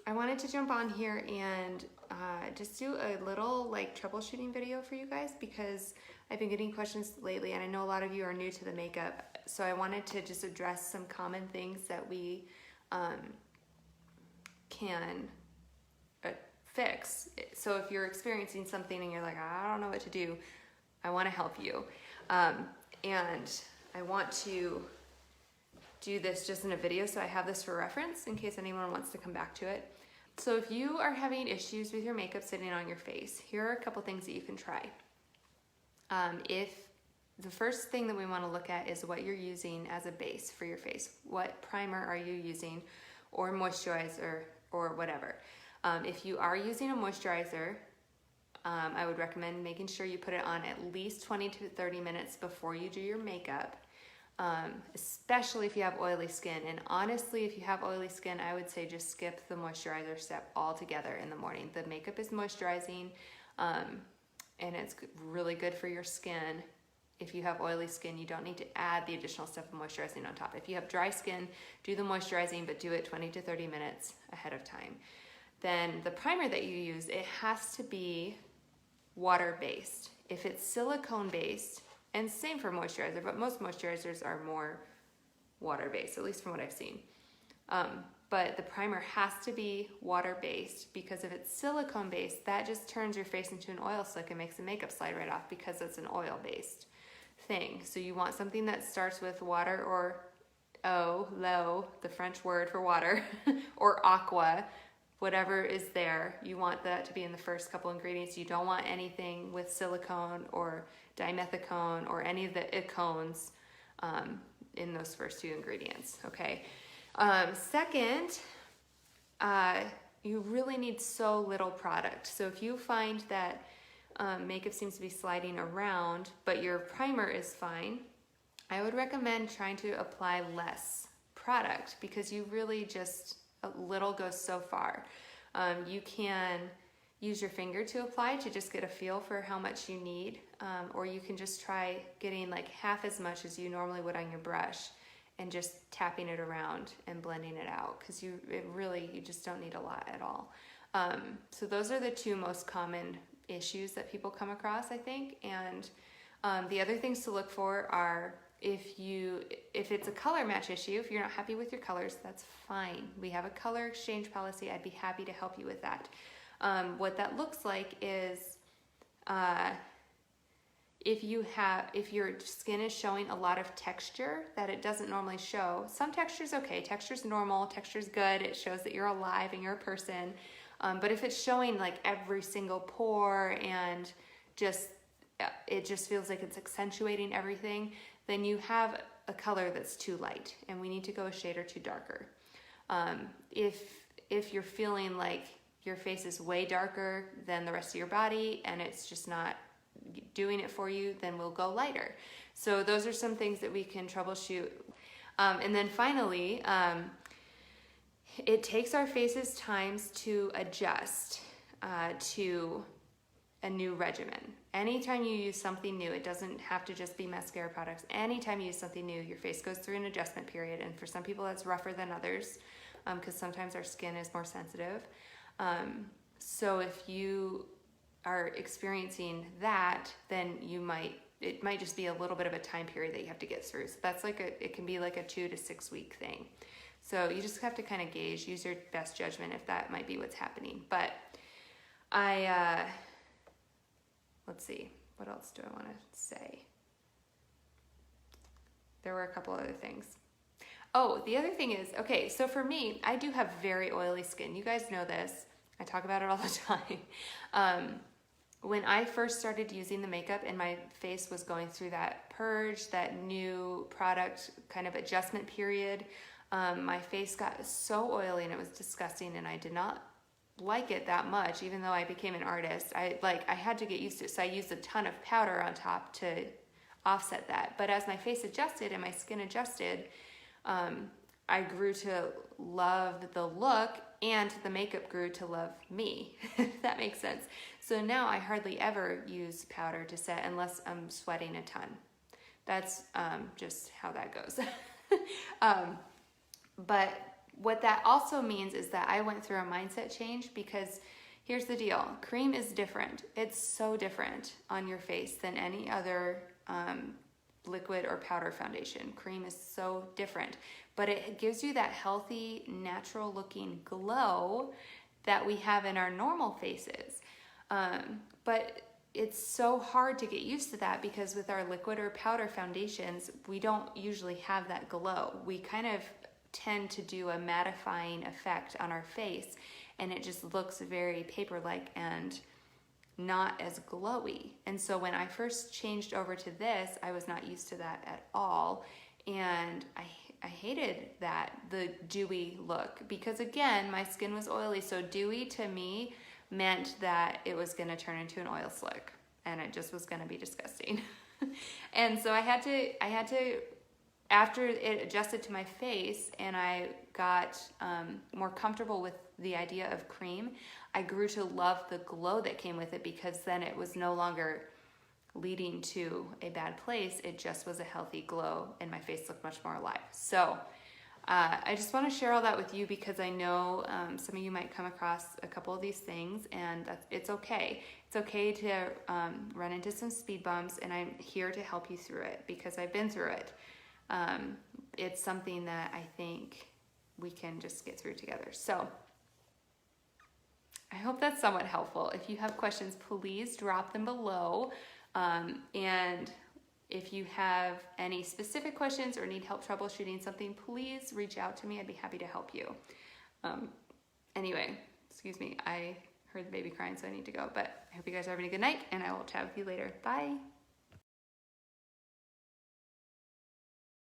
I wanted to jump on here and just do a little like troubleshooting video for you guys because I've been getting questions lately and I know a lot of you are new to the makeup. So I wanted to just address some common things that we can fix. So if you're experiencing something and you're like, I don't know what to do, I want to help you. And I want to do this just in a video so I have this for reference in case anyone wants to come back to it. So if you are having issues with your makeup sitting on your face, here are a couple things that you can try. If the first thing that we want to look at is what you're using as a base for your face. What primer are you using, or moisturizer, or whatever. If you are using a moisturizer, I would recommend making sure you put it on at least 20 to 30 minutes before you do your makeup, especially if you have oily skin. And honestly, if you have oily skin, I would say just skip the moisturizer step altogether in the morning. The makeup is moisturizing, and it's really good for your skin. If you have oily skin, you don't need to add the additional stuff of moisturizing on top. If you have dry skin, do the moisturizing, but do it 20 to 30 minutes ahead of time. Then the primer that you use, it has to be water-based. If it's silicone-based, and same for moisturizer, but most moisturizers are more water-based, at least from what I've seen. But the primer has to be water-based because if it's silicone-based, that just turns your face into an oil slick and makes the makeup slide right off because it's an oil-based thing. So you want something that starts with water or l'eau, the French word for water, or aqua, whatever is there. You want that to be in the first couple ingredients. You don't want anything with silicone or dimethicone or any of the icones in those first two ingredients, okay? Second, you really need so little product. So if you find that makeup seems to be sliding around, but your primer is fine, I would recommend trying to apply less product because you really just, a little goes so far. You can use your finger to apply to just get a feel for how much you need, or you can just try getting like half as much as you normally would on your brush and just tapping it around and blending it out because you just don't need a lot at all. So those are the two most common issues that people come across, I think. And the other things to look for are if it's a color match issue, if you're not happy with your colors, that's fine. We have a color exchange policy. I'd be happy to help you with that. What that looks like is if your skin is showing a lot of texture that it doesn't normally show. Some texture's okay, texture's normal, texture's good, it shows that you're alive and you're a person. But if it's showing like every single pore and it just feels like it's accentuating everything, then you have a color that's too light and we need to go a shade or two darker. If you're feeling like your face is way darker than the rest of your body and it's just not doing it for you, then we'll go lighter. So those are some things that we can troubleshoot. And then finally, it takes our faces times to adjust to a new regimen. Anytime you use something new, it doesn't have to just be mascara products. Anytime you use something new, your face goes through an adjustment period. And for some people that's rougher than others because sometimes our skin is more sensitive. So if you are experiencing that, then it might just be a little bit of a time period that you have to get through. So that's it can be like a 2 to 6 week thing. So you just have to kind of gauge, use your best judgment if that might be what's happening. But let's see, what else do I want to say? There were a couple other things. Oh, the other thing is, okay, so for me, I do have very oily skin. You guys know this. I talk about it all the time. When I first started using the makeup and my face was going through that purge, that new product kind of adjustment period, my face got so oily and it was disgusting and I did not like it that much, even though I became an artist. I had to get used to it, so I used a ton of powder on top to offset that. But as my face adjusted and my skin adjusted, I grew to love the look and the makeup grew to love me, if that makes sense. So now I hardly ever use powder to set unless I'm sweating a ton. That's just how that goes. But what that also means is that I went through a mindset change, because here's the deal. Cream is different. It's so different on your face than any other liquid or powder foundation. Cream is so different, but it gives you that healthy, natural looking glow that we have in our normal faces. But it's so hard to get used to that, because with our liquid or powder foundations, we don't usually have that glow. We kind of tend to do a mattifying effect on our face, and it just looks very paper-like and not as glowy. And so when I first changed over to this, I was not used to that at all, and I hated that, the dewy look, because again, my skin was oily, so dewy to me meant that it was going to turn into an oil slick, and it just was going to be disgusting. And so I had to, after it adjusted to my face and I got more comfortable with the idea of cream, I grew to love the glow that came with it, because then it was no longer leading to a bad place. It just was a healthy glow, and my face looked much more alive. So I just want to share all that with you, because I know some of you might come across a couple of these things, and it's okay. It's okay to run into some speed bumps, and I'm here to help you through it, because I've been through it. It's something that I think we can just get through together. So I hope that's somewhat helpful. If you have questions, please drop them below. And if you have any specific questions or need help troubleshooting something, please reach out to me. I'd be happy to help you. Anyway, excuse me, I heard the baby crying, so I need to go. But I hope you guys are having a good night, and I will chat with you later. Bye.